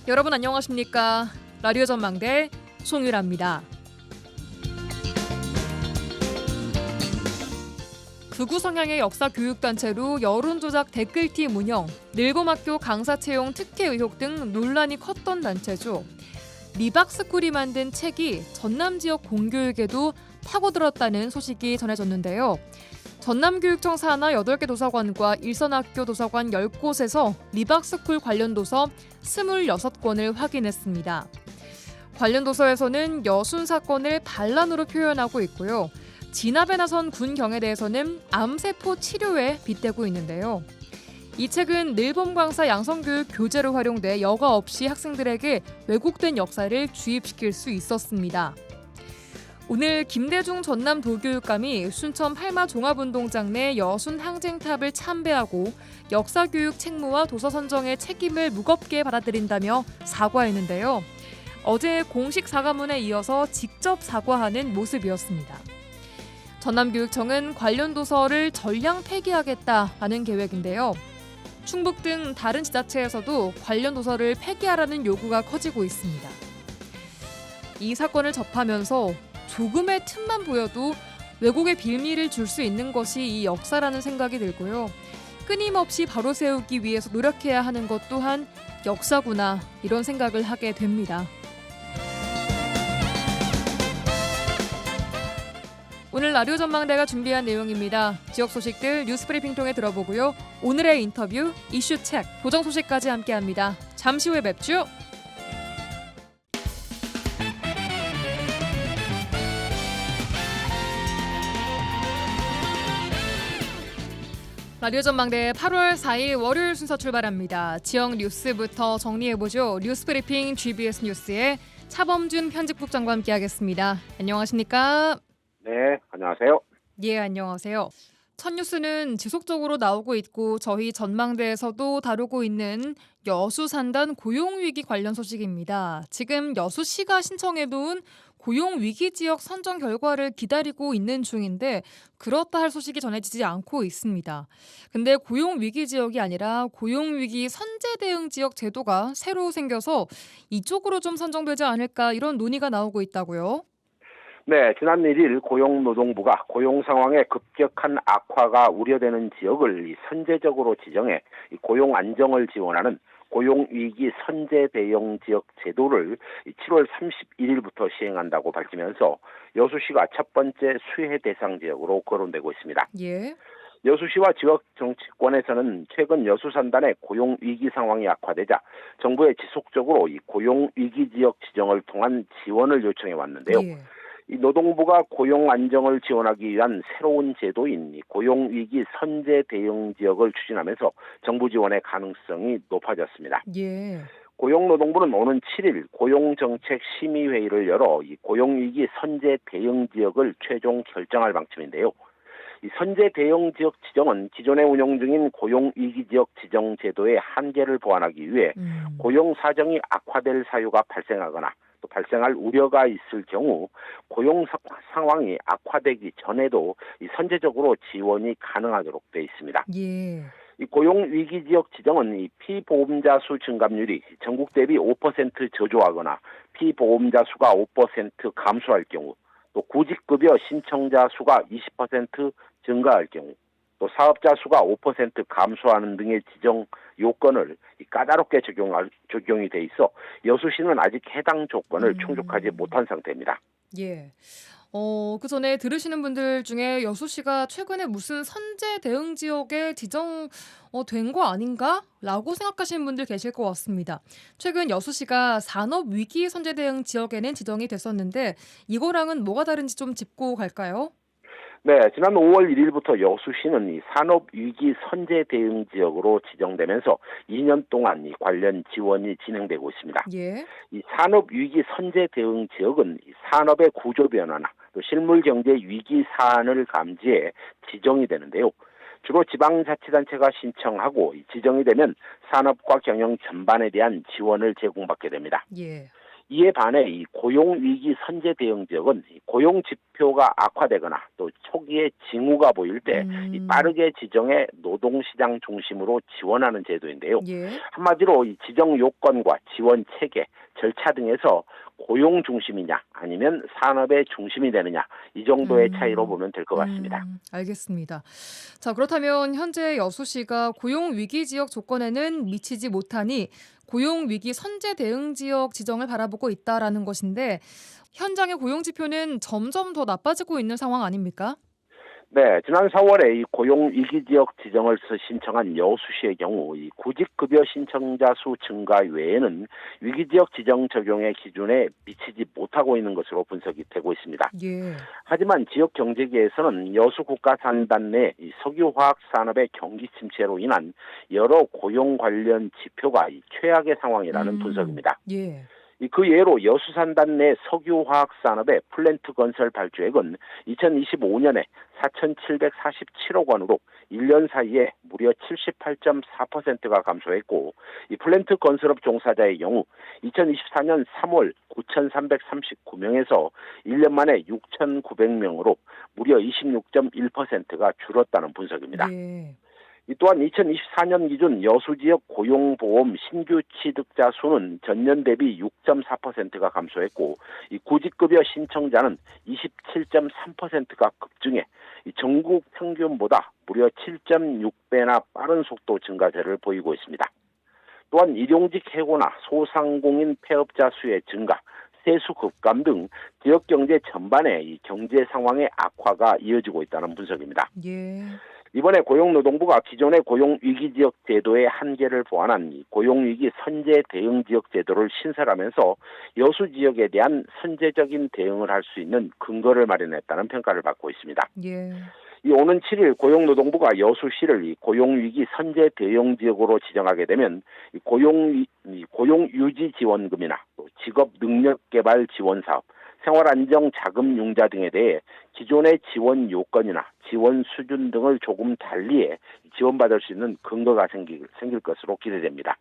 여러분 안녕하십니까? 라디오 전망대 송유라입니다. 극우 성향의 역사 교육단체로 여론조작 댓글팀 운영, 늘봄학교 강사 채용 특혜 의혹 등 논란이 컸던 단체죠. 리박스쿨이 만든 책이 전남 지역 공교육에도 파고들었다는 소식이 전해졌는데요. 전남교육청 산하 8개 도서관과 일선학교 도서관 10곳에서 리박스쿨 관련 도서 26권을 확인했습니다. 관련 도서에서는 여순 사건을 반란으로 표현하고 있고요. 진압에 나선 군 경에 대해서는 암세포 치료에 빗대고 있는데요. 이 책은 늘봄 강사 양성교육 교재로 활용돼 여과 없이 학생들에게 왜곡된 역사를 주입시킬 수 있었습니다. 오늘 김대중 전남도교육감이 순천 팔마 종합운동장 내 여순 항쟁탑을 참배하고 역사교육 책무와 도서 선정의 책임을 무겁게 받아들인다며 사과했는데요. 어제 공식 사과문에 이어서 직접 사과하는 모습이었습니다. 전남교육청은 관련 도서를 전량 폐기하겠다는 계획인데요. 충북 등 다른 지자체에서도 관련 도서를 폐기하라는 요구가 커지고 있습니다. 이 사건을 접하면서 조금의 틈만 보여도 왜곡의 빌미를 줄 수 있는 것이 이 역사라는 생각이 들고요. 끊임없이 바로 세우기 위해서 노력해야 하는 것 또한 역사구나 이런 생각을 하게 됩니다. 오늘 라디오 전망대가 준비한 내용입니다. 지역 소식들 뉴스브리핑 통해 들어보고요. 오늘의 인터뷰, 이슈책, 보정 소식까지 함께합니다. 잠시 후에 뵙죠. 라디오 전망대 8월 4일 월요일 순서 출발합니다. 지역 뉴스부터 정리해보죠. 뉴스브리핑 GBS 뉴스의 차범준 편집국장과 함께하겠습니다. 안녕하십니까? 네, 안녕하세요. 예, 안녕하세요. 첫 뉴스는 지속적으로 나오고 있고 저희 전망대에서도 다루고 있는 여수산단 고용위기 관련 소식입니다. 지금 여수시가 신청해둔 고용위기 지역 선정 결과를 기다리고 있는 중인데 그렇다 할 소식이 전해지지 않고 있습니다. 근데 고용위기 지역이 아니라 고용위기 선제 대응 지역 제도가 새로 생겨서 이쪽으로 좀 선정되지 않을까 이런 논의가 나오고 있다고요? 네, 지난 1일 고용노동부가 고용 상황의 급격한 악화가 우려되는 지역을 선제적으로 지정해 고용 안정을 지원하는 고용위기 선제 대응 지역 제도를 7월 31일부터 시행한다고 밝히면서 여수시가 첫 번째 수혜 대상 지역으로 거론되고 있습니다. 예. 여수시와 지역 정치권에서는 최근 여수 산단의 고용 위기 상황이 악화되자 정부에 지속적으로 이 고용 위기 지역 지정을 통한 지원을 요청해 왔는데요. 예. 이 노동부가 고용 안정을 지원하기 위한 새로운 제도인 고용 위기 선제 대응 지역을 추진하면서 정부 지원의 가능성이 높아졌습니다. 예. 고용노동부는 오는 7일 고용정책심의회의를 열어 이 고용위기 선제 대응 지역을 최종 결정할 방침인데요. 이 선제 대응 지역 지정은 기존에 운영 중인 고용위기 지역 지정 제도의 한계를 보완하기 위해 고용 사정이 악화될 사유가 발생하거나 또 발생할 우려가 있을 경우 고용 상황이 악화되기 전에도 이 선제적으로 지원이 가능하도록 되어 있습니다. 예. 이 고용 위기 지역 지정은 이 피보험자 수 증감률이 전국 대비 5% 저조하거나 피보험자 수가 5% 감소할 경우, 또 구직급여 신청자 수가 20% 증가할 경우, 또 사업자 수가 5% 감소하는 등의 지정 요건을 까다롭게 적용이 돼 있어 여수시는 아직 해당 조건을 충족하지 못한 상태입니다. 예. 그 전에 들으시는 분들 중에 여수시가 최근에 무슨 선제 대응 지역에 된 거 아닌가? 라고 생각하시는 분들 계실 것 같습니다. 최근 여수시가 산업위기 선제 대응 지역에는 지정이 됐었는데 이거랑은 뭐가 다른지 좀 짚고 갈까요? 네, 지난 5월 1일부터 여수시는 이 산업위기 선제 대응 지역으로 지정되면서 2년 동안 이 관련 지원이 진행되고 있습니다. 예. 이 산업위기 선제 대응 지역은 이 산업의 구조 변화나 또 실물 경제 위기 사안을 감지해 지정이 되는데요. 주로 지방자치단체가 신청하고 지정이 되면 산업과 경영 전반에 대한 지원을 제공받게 됩니다. 예. 이에 반해 이 고용위기 선제 대응 지역은 고용 지표 지표가 악화되거나 또 초기에 징후가 보일 때 이 빠르게 지정해 노동시장 중심으로 지원하는 제도인데요. 예. 한마디로 이 지정 요건과 지원 체계, 절차 등에서 고용 중심이냐 아니면 산업의 중심이 되느냐 이 정도의 차이로 보면 될 것 같습니다. 알겠습니다. 자, 그렇다면 현재 여수시가 고용 위기 지역 조건에는 미치지 못하니 고용 위기 선제 대응 지역 지정을 바라보고 있다라는 것인데 현장의 고용 지표는 점점 더 나빠지고 있는 상황 아닙니까? 네, 지난 4월에 이 고용 위기 지역 지정을 신청한 여수시의 경우 이 구직급여 신청자 수 증가 외에는 위기 지역 지정 적용의 기준에 미치지 못하고 있는 것으로 분석이 되고 있습니다. 예. 하지만 지역 경제계에서는 여수 국가산단 내 이 석유화학 산업의 경기 침체로 인한 여러 고용 관련 지표가 이 최악의 상황이라는 분석입니다. 예. 그 예로 여수산단 내 석유화학 산업의 플랜트 건설 발주액은 2025년에 4,747억 원으로 1년 사이에 무려 78.4%가 감소했고 이 플랜트 건설업 종사자의 경우 2024년 3월 9,339명에서 1년 만에 6,900명으로 무려 26.1%가 줄었다는 분석입니다. 예. 이 또한 2024년 기준 여수 지역 고용보험 신규 취득자 수는 전년 대비 6.4%가 감소했고 이 구직급여 신청자는 27.3%가 급증해 이 전국 평균보다 무려 7.6배나 빠른 속도 증가세를 보이고 있습니다. 또한 일용직 해고나 소상공인 폐업자 수의 증가, 세수 급감 등 지역 경제 전반의 이 경제 상황의 악화가 이어지고 있다는 분석입니다. 예. 이번에 고용노동부가 기존의 고용위기지역 제도의 한계를 보완한 고용위기 선제 대응 지역 제도를 신설하면서 여수 지역에 대한 선제적인 대응을 할 수 있는 근거를 마련했다는 평가를 받고 있습니다. 예. 이 오는 7일 고용노동부가 여수시를 이 고용위기 선제 대응 지역으로 지정하게 되면 이 고용유지 지원금이나 또 직업능력개발 지원사업, 생활안정자금융자 등에 대해 기존의 지원 요건이나 지원 수준 등을 조금 달리해 지원받을 수 있는 근거가 생길 것으로 기대됩니다.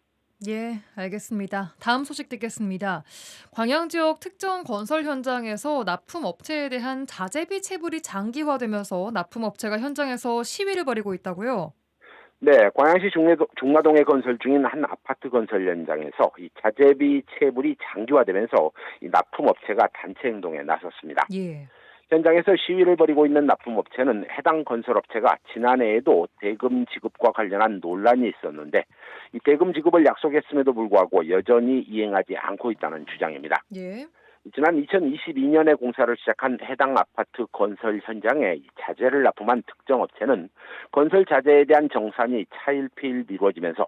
예, 알겠습니다. 다음 소식 듣겠습니다. 광양 지역 특정 건설 현장에서 납품 업체에 대한 자재비 체불이 장기화되면서 납품 업체가 현장에서 시위를 벌이고 있다고요? 네, 광양시 중마동에 건설 중인 한 아파트 건설 현장에서 이 자재비 체불이 장기화되면서 이 납품업체가 단체 행동에 나섰습니다. 예. 현장에서 시위를 벌이고 있는 납품업체는 해당 건설업체가 지난해에도 대금 지급과 관련한 논란이 있었는데 이 대금 지급을 약속했음에도 불구하고 여전히 이행하지 않고 있다는 주장입니다. 예. 지난 2022년에 공사를 시작한 해당 아파트 건설 현장에 자재를 납품한 특정 업체는 건설 자재에 대한 정산이 차일피일 미뤄지면서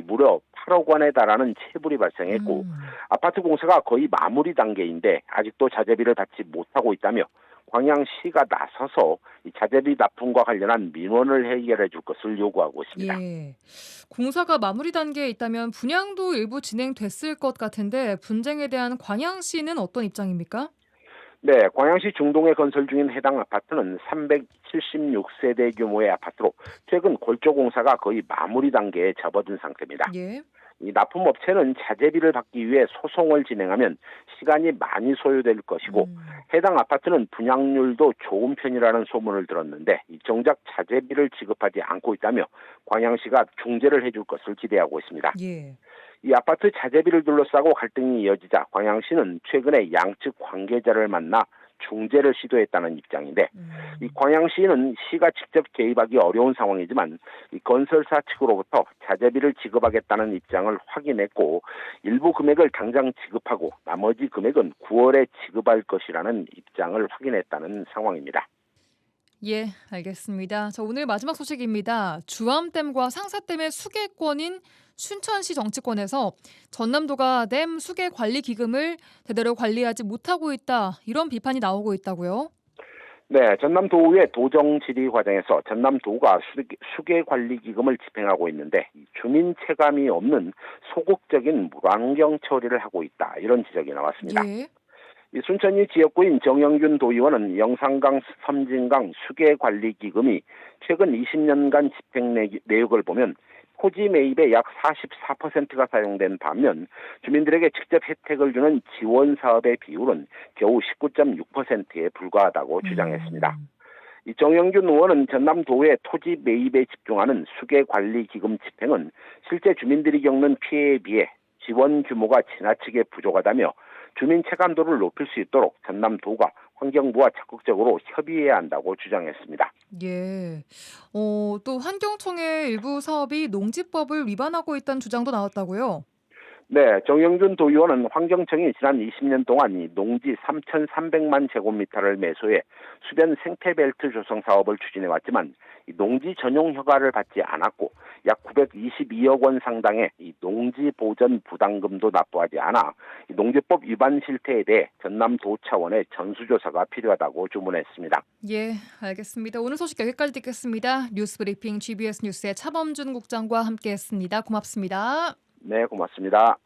무려 8억 원에 달하는 체불이 발생했고 아파트 공사가 거의 마무리 단계인데 아직도 자재비를 받지 못하고 있다며 광양시가 나서서 이 자재비 납품과 관련한 민원을 해결해 줄 것을 요구하고 있습니다. 예. 공사가 마무리 단계에 있다면 분양도 일부 진행됐을 것 같은데 분쟁에 대한 광양시는 어떤 입장입니까? 네, 광양시 중동에 건설 중인 해당 아파트는 376세대 규모의 아파트로 최근 골조 공사가 거의 마무리 단계에 접어든 상태입니다. 예. 이 납품업체는 자재비를 받기 위해 소송을 진행하면 시간이 많이 소요될 것이고 해당 아파트는 분양률도 좋은 편이라는 소문을 들었는데 정작 자재비를 지급하지 않고 있다며 광양시가 중재를 해줄 것을 기대하고 있습니다. 예. 이 아파트 자재비를 둘러싸고 갈등이 이어지자 광양시는 최근에 양측 관계자를 만나 중재를 시도했다는 입장인데 이 광양시는 시가 직접 개입하기 어려운 상황이지만 이 건설사 측으로부터 자재비를 지급하겠다는 입장을 확인했고 일부 금액을 당장 지급하고 나머지 금액은 9월에 지급할 것이라는 입장을 확인했다는 상황입니다. 예, 알겠습니다. 오늘 마지막 소식입니다. 주암댐과 상사댐의 수계권인 춘천시 정치권에서 전남도가 댐 수계 관리 기금을 제대로 관리하지 못하고 있다. 이런 비판이 나오고 있다고요? 네, 전남도의회 도정질의 과정에서 전남도가 수계관리기금을 집행하고 있는데 주민 체감이 없는 소극적인 물환경 처리를 하고 있다. 이런 지적이 나왔습니다. 예. 이 순천시 지역구인 정영균 도의원은 영산강 섬진강 수계관리기금이 최근 20년간 집행 내역을 보면 토지 매입의 약 44%가 사용된 반면 주민들에게 직접 혜택을 주는 지원 사업의 비율은 겨우 19.6%에 불과하다고 주장했습니다. 이 정영준 의원은 전남도의 토지 매입에 집중하는 수계관리기금 집행은 실제 주민들이 겪는 피해에 비해 지원 규모가 지나치게 부족하다며 주민 체감도를 높일 수 있도록 전남도가 환경부와 적극적으로 협의해야 한다고 주장했습니다. 예. 또 환경청의 일부 사업이 농지법을 위반하고 있다는 주장도 나왔다고요? 네, 정영준 도의원은 환경청이 지난 20년 동안 이 농지 3,300만 제곱미터를 매수해 수변 생태벨트 조성 사업을 추진해왔지만 이 농지 전용 허가를 받지 않았고 약 922억 원 상당의 이 농지 보전 부담금도 납부하지 않아 이 농지법 위반 실태에 대해 전남도 차원의 전수조사가 필요하다고 주문했습니다. 예, 알겠습니다. 오늘 소식 여기까지 듣겠습니다. 뉴스브리핑 GBS 뉴스의 차범준 국장과 함께했습니다. 고맙습니다. 네, 고맙습니다.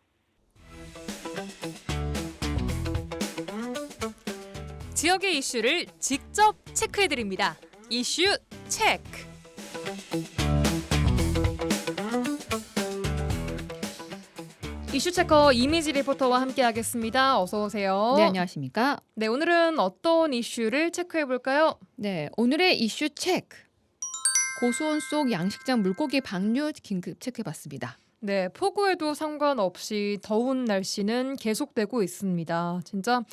지역의 이슈를 직접 체크해드립니다. 이슈 체크. 이슈 체커 이미지 리포터와 함께하겠습니다. 어서 오세요. 네, 안녕하십니까? 네, 오늘은 어떤 이슈를 체크해볼까요? 네, 오늘의 이슈 체크. 고수원 속 양식장 물고기 방류 긴급 체크해봤습니다. 네, 폭우에도 상관없이 더운 날씨는 계속되고 있습니다. 진짜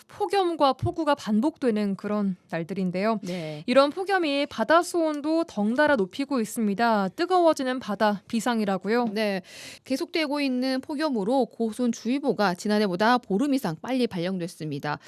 폭염과 폭우가 반복되는 그런 날들인데요. 네. 이런 폭염이 바다 수온도 덩달아 높이고 있습니다. 뜨거워지는 바다 비상이라고요? 네, 계속되고 있는 폭염으로 고수온주의보가 지난해보다 보름 이상 빨리 발령됐습니다.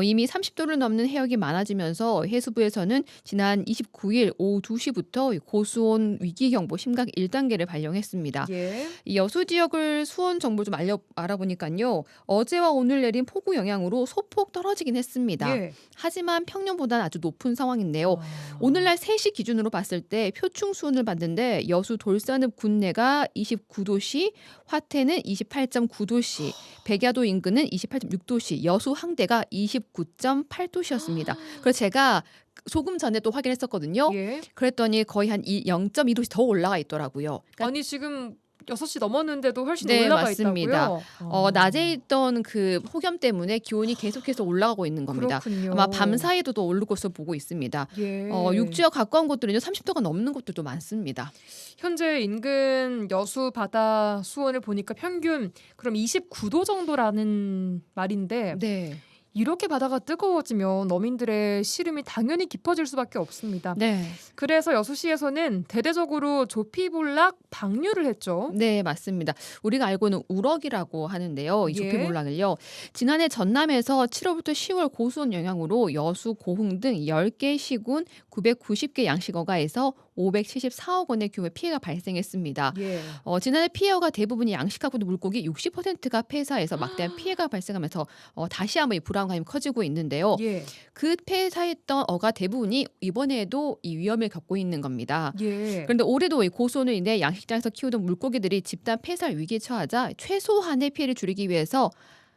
이미 30도를 넘는 해역이 많아지면서 해수부에서는 지난 29일 오후 2시부터 고수온 위기경보 심각 1단계를 발령했습니다. 예. 이 여수 지역을 수온 정보 좀 알아보니까요. 어제와 오늘 내린 폭우 영향으로 소폭 떨어지긴 했습니다. 예. 하지만 평년보다는 아주 높은 상황인데요. 아. 오늘날 3시 기준으로 봤을 때 표충 수온을 봤는데 여수 돌산읍 군내가 29도씨, 화태는 28.9도씨, 백야도 인근은 28.6도씨, 여수 항대가 29.8도씨였습니다. 그래서 제가 조금 전에 또 확인했었거든요. 예. 그랬더니 거의 한 0.2도씩 더 올라가 있더라고요. 그러니까 아니 지금 6시 넘었는데도 훨씬 네, 올라가 맞습니다. 있다고요? 낮에 있던 그 폭염 때문에 기온이 계속해서 올라가고 있는 겁니다. 그렇군요. 아마 밤 사이에도 더 오를 것으로 보고 있습니다. 예. 육지와 가까운 곳들은요 30도가 넘는 곳들도 많습니다. 현재 인근 여수 바다 수온을 보니까 평균 그럼 29도 정도라는 말인데 네. 이렇게 바다가 뜨거워지면 어민들의 시름이 당연히 깊어질 수밖에 없습니다. 네. 그래서 여수시에서는 대대적으로 조피볼락 방류를 했죠. 네, 맞습니다. 우리가 알고는 우럭이라고 하는데요. 이 예. 조피몰락을요. 지난해 전남에서 7월부터 10월 고수온 영향으로 여수, 고흥 등 10개 시군 990개 양식어가에서 574억 원의 규모의 피해가 발생했습니다. 예. 지난해 피해가 대부분이 양식하고 물고기 60%가 폐사해서 막대한 피해가 발생하면서 다시 한번 이 불안감이 커지고 있는데요. 예. 그 폐사했던 어가 대부분이 이번에도 이 위험을 겪고 있는 겁니다. 예. 그런데 올해도 이 고수온으로 인해 양식장에서 키우던 물고기들이 집단 폐사 위기에 처하자 최소한의 피해를 줄이기 위해서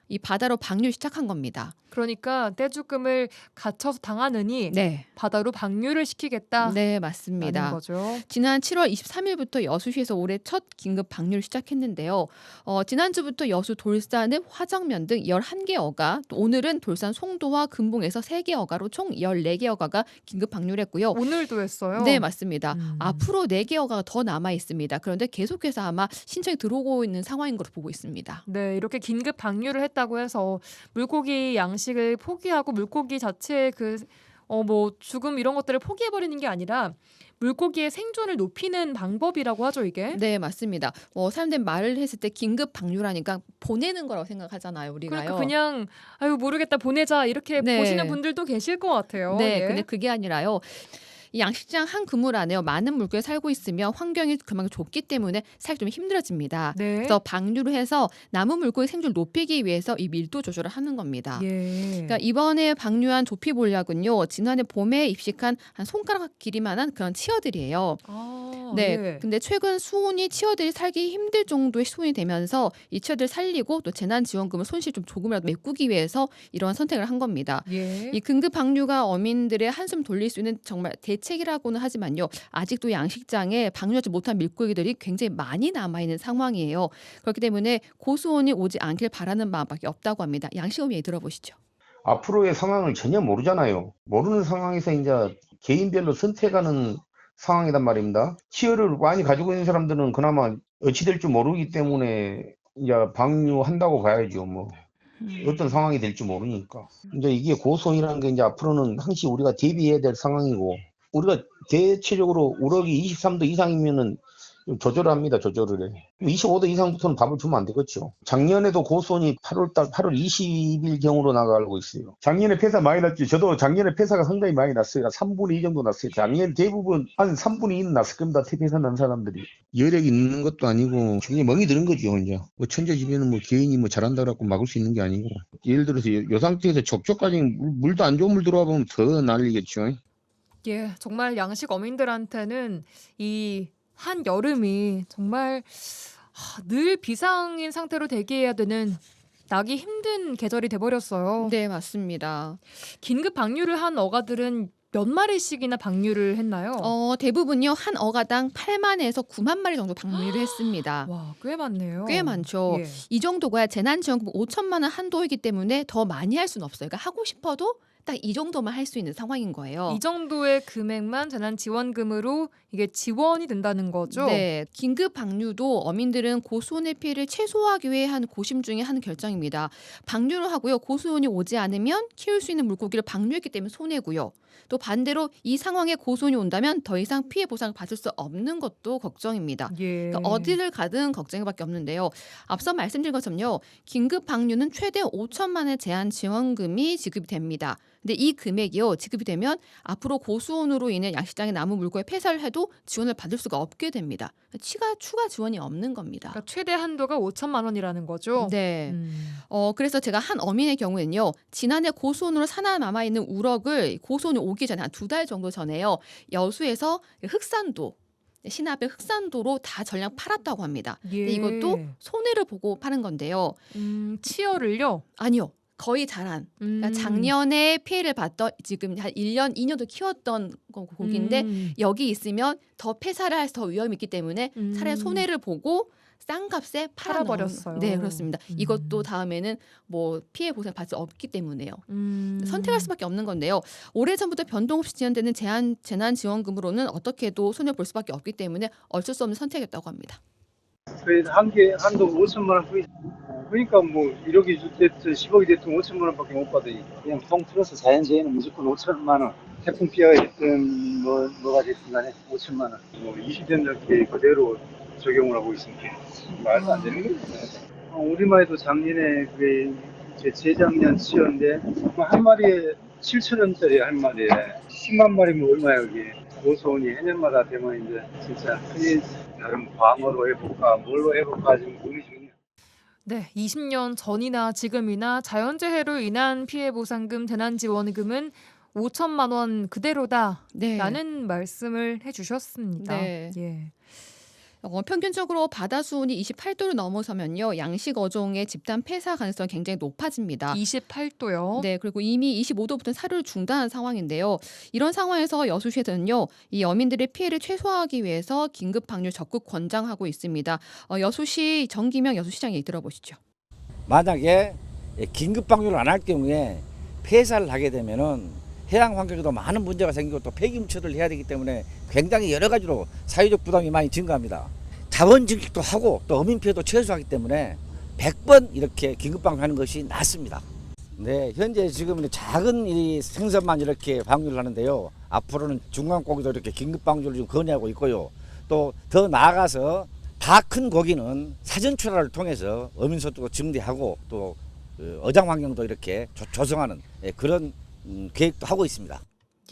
이 바다로 방류를 시작한 겁니다. 그러니까 떼죽음을 갇혀서 당하느니 네. 바다로 방류를 시키겠다. 네, 맞습니다. 라는 거죠. 지난 7월 23일부터 여수시에서 올해 첫 긴급 방류를 시작했는데요. 지난주부터 여수 돌산읍 화정면 등 11개 어가, 또 오늘은 돌산 송도와 금봉에서 3개 어가로 총 14개 어가가 긴급 방류를 했고요. 오늘도 했어요. 네, 맞습니다. 음. 앞으로 4개 어가가 더 남아 있습니다. 그런데 계속해서 아마 신청이 들어오고 있는 상황인 것으로 보고 있습니다. 네, 이렇게 긴급 방류를 했다고 해서 물고기 양식을 포기하고 물고기 자체의 죽음 이런 것들을 포기해버리는 게 아니라 물고기의 생존을 높이는 방법이라고 하죠, 이게. 네, 맞습니다. 사람들이 말을 했을 때 긴급 방류라니까 보내는 거라고 생각하잖아요, 우리가요. 그러니까 그냥 아유 모르겠다 보내자 이렇게 네. 보시는 분들도 계실 것 같아요. 네, 예. 근데 그게 아니라요. 이 양식장 한 그물 안에요. 많은 물고기가 살고 있으면 환경이 그만큼 좁기 때문에 살기 좀 힘들어집니다. 네. 그래서 방류를 해서 남은 물고기 생존을 높이기 위해서 이 밀도 조절을 하는 겁니다. 예. 그러니까 이번에 방류한 조피볼락은요. 지난해 봄에 입식한 한 손가락 길이만한 그런 치어들이에요. 아, 네. 예. 근데 최근 수온이 치어들이 살기 힘들 정도의 수온이 되면서 이 치어들 살리고 또 재난지원금을 손실 좀 조금이라도 메꾸기 위해서 이러한 선택을 한 겁니다. 예. 이 긴급 방류가 어민들의 한숨 돌릴 수 있는 정말 대책이라고는 하지만요. 아직도 양식장에 방류하지 못한 밀고기들이 굉장히 많이 남아있는 상황이에요. 그렇기 때문에 고수온이 오지 않길 바라는 마음밖에 없다고 합니다. 양식업 얘기 들어보시죠. 앞으로의 상황을 전혀 모르잖아요. 모르는 상황에서 이제 개인별로 선택하는 상황이란 말입니다. 치어를 많이 가지고 있는 사람들은 그나마 어찌 될지 모르기 때문에 이제 방류한다고 봐야죠. 뭐 어떤 상황이 될지 모르니까. 이제 이게 고소이라는 게 이제 앞으로는 항시 우리가 대비해야 될 상황이고, 우리가 대체적으로 우럭이 23도 이상이면은 조절을 합니다. 조절을 해. 25도 이상부터는 밥을 주면 안 되겠죠. 작년에도 고수온이 8월 20일 경으로 나가 알고 있어요. 작년에 폐사 많이 났죠. 저도 작년에 폐사가 상당히 많이 났어요. 3분의 2 정도 났어요. 작년 대부분 한 3분의 2는 났을 겁니다. 폐사 난 사람들이. 여력이 있는 것도 아니고 굉장히 멍이 드는 거죠. 이제 뭐 천재지변은 뭐 개인이 뭐 잘한다고 막을 수 있는 게 아니고, 예를 들어서 요 상태에서 족족까지 물도 안 좋은 물 들어와 보면 더 난리겠죠. 예, 정말 양식 어민들한테는 이 한 여름이 정말 늘 비상인 상태로 대기해야 되는 나기 힘든 계절이 돼버렸어요. 네, 맞습니다. 긴급 방류를 한 어가들은 몇 마리씩이나 방류를 했나요? 대부분요 한 어가당 8만에서 9만 마리 정도 방류를 했습니다. 와, 꽤 많네요. 꽤 많죠. 예. 이 정도가 재난지원금 5천만 원 한도이기 때문에 더 많이 할 수는 없어요. 그러니까 하고 싶어도 딱 이 정도만 할 수 있는 상황인 거예요. 이 정도의 금액만 재난지원금으로 이게 지원이 된다는 거죠? 네, 긴급 방류도 어민들은 고수온의 피해를 최소화하기 위해 한 고심 중에 한 결정입니다. 방류를 하고요, 고수온이 오지 않으면 키울 수 있는 물고기를 방류했기 때문에 손해고요. 또 반대로 이 상황에 고수온이 온다면 더 이상 피해 보상을 받을 수 없는 것도 걱정입니다. 예. 그러니까 어디를 가든 걱정밖에 없는데요. 앞서 말씀드린 것처럼요, 긴급 방류는 최대 5천만 원의 제한 지원금이 지급이 됩니다. 근데 이 금액이요, 지급이 되면 앞으로 고수온으로 인해 양식장에 남은 물고기 폐사를 해도 지원을 받을 수가 없게 됩니다. 추가 지원이 없는 겁니다. 그러니까 최대 한도가 5천만 원이라는 거죠? 네. 그래서 제가 한 어민의 경우에는요, 지난해 고수온으로 살아남아 있는 우럭을 고수온이 오기 전에 한 2달 정도 전에요, 여수에서 흑산도, 신압의 흑산도로 다 전량 팔았다고 합니다. 예. 근데 이것도 손해를 보고 파는 건데요. 치어를요? 아니요. 거의 자란. 그러니까 작년에 피해를 봤던, 지금 한 1년, 2년도 키웠던 고기인데 여기 있으면 더 폐사를 할 더 위험이 있기 때문에 차라리 손해를 보고 싼 값에 팔아버렸어요. 네, 그렇습니다. 이것도 다음에는 뭐 피해 보상 받을 수 없기 때문에요. 선택할 수밖에 없는 건데요. 오래전부터 변동 없이 지원되는 재난지원금으로는 어떻게도 손해 볼 수밖에 없기 때문에 어쩔 수 없는 선택이었다고 합니다. 그래서 한도 5천만 원 보이죠. 그러니까 뭐 1억이 됐든 10억이 됐든 5천만 원밖에 못 받아요. 그냥 통틀어서 자연재해는 무조건 5천만 원. 태풍 피해가 됐든 뭐가 됐든 간에 5천만 원. 뭐 20년 넘게 그대로 적용을 하고 있으니까 말도 안 되는 거예요. 우리만 해도 작년에 그게 재작년 치어인데 한 마리에 7천 원짜리 한 마리에 10만 마리면 얼마야 그게. 고소온이 해년마다 되면 이제 진짜 큰일, 다른 방어로 해볼까 뭘로 해볼까 지금 고민 중이에요. 네, 20년 전이나 지금이나 자연재해로 인한 피해 보상금, 재난지원금은 5천만 원 그대로다라는 네. 말씀을 해주셨습니다. 네. 예. 평균적으로 바다 수온이 28도를 넘어서면요, 양식 어종의 집단 폐사 가능성이 굉장히 높아집니다. 28도요. 네, 그리고 이미 25도부터 사료를 중단한 상황인데요. 이런 상황에서 여수시에서는요, 이 어민들의 피해를 최소화하기 위해서 긴급 방류 적극 권장하고 있습니다. 여수시 정기명 여수시장에 들어보시죠. 만약에 긴급 방류를 안 할 경우에 폐사를 하게 되면은 해양 환경에도 많은 문제가 생기고 또 폐기물 처리를 해야 되기 때문에 굉장히 여러 가지로 사회적 부담이 많이 증가합니다. 자원 증식도 하고 또 어민 피해도 최소화하기 때문에 100번 이렇게 긴급 방류하는 것이 낫습니다. 네, 현재 지금 작은 이 생선만 이렇게 방류를 하는데요. 앞으로는 중간 고기도 이렇게 긴급 방류를 좀 건의하고 있고요. 또 더 나아가서 다 큰 고기는 사전 출하를 통해서 어민 소득도 증대하고 또 어장 환경도 이렇게 조성하는 그런 계획도 하고 있습니다.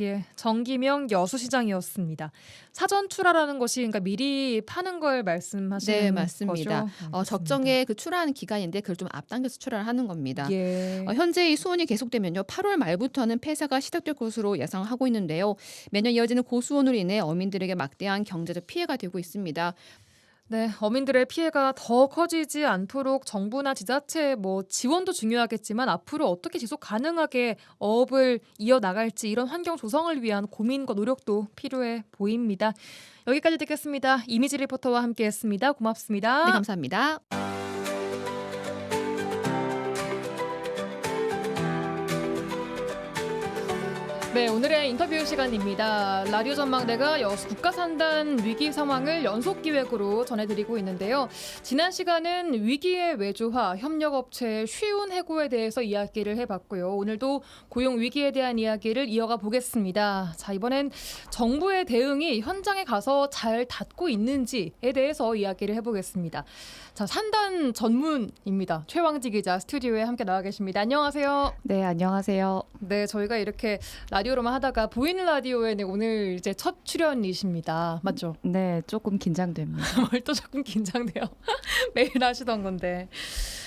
예, 정기명 여수시장이었습니다. 사전 출하라는 것이 그러니까 미리 파는 걸 말씀하시는 네, 맞습니다. 거죠? 알겠습니다. 적정에 그 출하하는 기간인데 그걸 좀 앞당겨서 출하를 하는 겁니다. 예. 현재 이 수온이 계속되면요, 8월 말부터는 폐사가 시작될 것으로 예상하고 있는데요. 매년 이어지는 고수온으로 인해 어민들에게 막대한 경제적 피해가 되고 있습니다. 네, 어민들의 피해가 더 커지지 않도록 정부나 지자체 지원도 중요하겠지만 앞으로 어떻게 지속 가능하게 어업을 이어나갈지 이런 환경 조성을 위한 고민과 노력도 필요해 보입니다. 여기까지 듣겠습니다. 이미지 리포터와 함께했습니다. 고맙습니다. 네, 감사합니다. 네, 오늘의 인터뷰 시간입니다. 라디오 전망대가 여수 국가산단 위기 상황을 연속 기획으로 전해드리고 있는데요. 지난 시간은 위기의 외주화, 협력업체의 쉬운 해고에 대해서 이야기를 해봤고요. 오늘도 고용 위기에 대한 이야기를 이어가 보겠습니다. 자, 이번엔 정부의 대응이 현장에 가서 잘 닿고 있는지에 대해서 이야기를 해보겠습니다. 자, 산단 전문입니다. 최왕지 기자 스튜디오에 함께 나와 계십니다. 안녕하세요. 네, 안녕하세요. 네, 저희가 이렇게 라디오로만 하다가 보이는 라디오에는 오늘 이제 첫 출연이십니다. 맞죠? 네, 조금 긴장됩니다. 뭘 또 조금 긴장돼요. 매일 하시던 건데.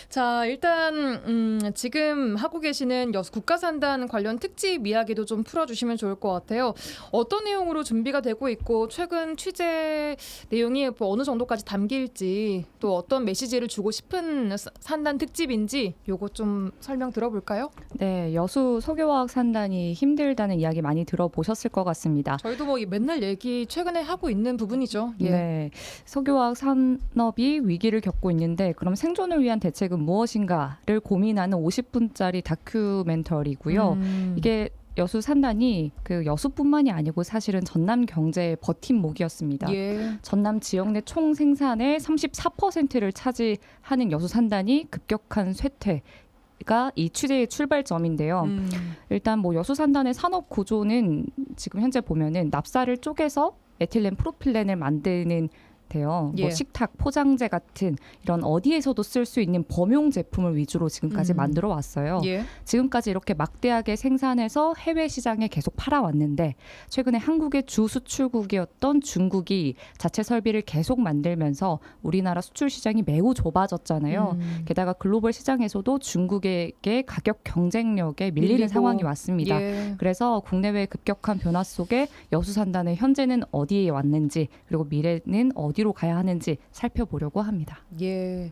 자, 일단 지금 하고 계시는 여수 국가산단 관련 특집 이야기도 좀 풀어주시면 좋을 것 같아요. 어떤 내용으로 준비가 되고 있고 최근 취재 내용이 어느 정도까지 담길지 또 어떤 메시지를 주고 싶은 산단 특집인지 요거 좀 설명 들어볼까요? 네, 여수 석유화학 산단이 힘들다는 이야기 많이 들어보셨을 것 같습니다. 저희도 맨날 얘기 최근에 하고 있는 부분이죠. 예. 네, 석유화학 산업이 위기를 겪고 있는데 그럼 생존을 위한 대책은 무엇인가를 고민하는 50분짜리 다큐멘터리고요. 이게 여수 산단이 그 여수뿐만이 아니고 사실은 전남 경제의 버팀목이었습니다. 예. 전남 지역 내 총 생산의 34%를 차지하는 여수 산단이 급격한 쇠퇴가 이 취재의 출발점인데요. 일단 여수 산단의 산업 구조는 지금 현재 보면은 납사를 쪼개서 에틸렌 프로필렌을 만드는 돼요. 예. 식탁, 포장재 같은 이런 어디에서도 쓸 수 있는 범용 제품을 위주로 지금까지 만들어 왔어요. 예. 지금까지 이렇게 막대하게 생산해서 해외 시장에 계속 팔아왔는데 최근에 한국의 주 수출국이었던 중국이 자체 설비를 계속 만들면서 우리나라 수출 시장이 매우 좁아졌잖아요. 게다가 글로벌 시장에서도 중국에게 가격 경쟁력에 밀리는 밀리고. 상황이 왔습니다. 예. 그래서 국내외 급격한 변화 속에 여수 산단의 현재는 어디에 왔는지 그리고 미래는 어디로 가야 하는지 살펴보려고 합니다. 예.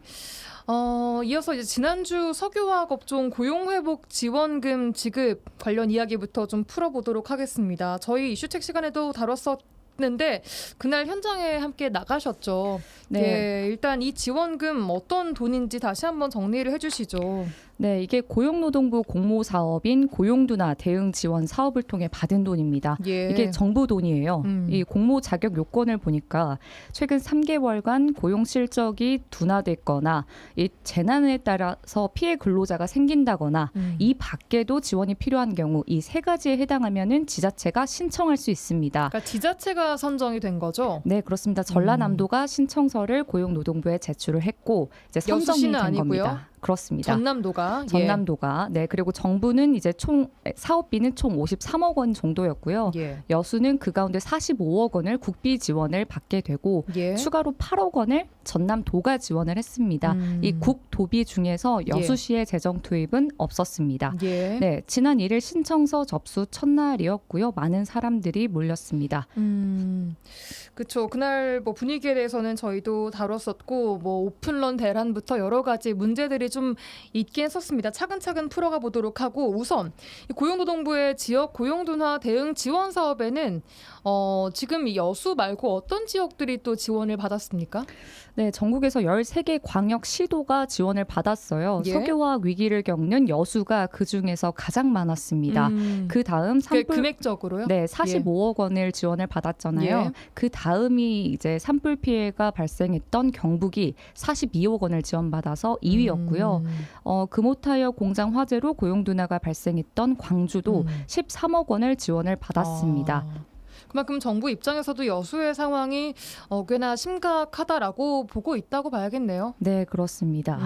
이어서 이제 지난주 석유화학 업종 고용회복 지원금 지급 관련 이야기부터 좀 풀어보도록 하겠습니다. 저희 이슈책 시간에도 다뤘었는데 그날 현장에 함께 나가셨죠. 네. 예, 일단 이 지원금 어떤 돈인지 다시 한번 정리를 해주시죠. 네, 이게 고용노동부 공모 사업인 고용둔화 대응 지원 사업을 통해 받은 돈입니다. 예. 이게 정부 돈이에요. 이 공모 자격 요건을 보니까 최근 3개월간 고용 실적이 둔화됐거나 이 재난에 따라서 피해 근로자가 생긴다거나 이 밖에도 지원이 필요한 경우 이 세 가지에 해당하면은 지자체가 신청할 수 있습니다. 그러니까 지자체가 선정이 된 거죠? 네, 그렇습니다. 전라남도가 신청서를 고용노동부에 제출을 했고 이제 선정이 여수시는 된 아니고요? 겁니다. 그렇습니다. 전남도가. 전남도가 네 그리고 정부는 이제 총 사업비는 총 53억 원 정도였고요. 예. 여수는 그 가운데 45억 원을 국비 지원을 받게 되고 예. 추가로 8억 원을 전남도가 지원을 했습니다. 이 국도비 중에서 여수시의 재정 투입은 없었습니다. 예. 네, 지난 1일 신청서 접수 첫날이었고요. 많은 사람들이 몰렸습니다. 그렇죠. 그날 분위기에 대해서는 저희도 다뤘었고 오픈런 대란부터 여러 가지 문제들이 좀 있긴 했었습니다. 차근차근 풀어가 보도록 하고 우선 이 고용노동부의 지역 고용둔화 대응 지원 사업에는 지금 이 여수 말고 어떤 지역들이 또 지원을 받았습니까? 네, 전국에서 13개 광역시도가 지원을 받았어요. 예? 석유화학 위기를 겪는 여수가 그중에서 가장 많았습니다. 그 다음 금액적으로요? 네, 45억 원을 지원을 받았잖아요. 예. 그 다음이 이제 산불 피해가 발생했던 경북이 42억 원을 지원받아서 2위였고요. 금호타이어 공장 화재로 고용둔화가 발생했던 광주도 13억 원을 지원을 받았습니다. 그만큼 정부 입장에서도 여수의 상황이 꽤나 심각하다라고 보고 있다고 봐야겠네요. 네, 그렇습니다.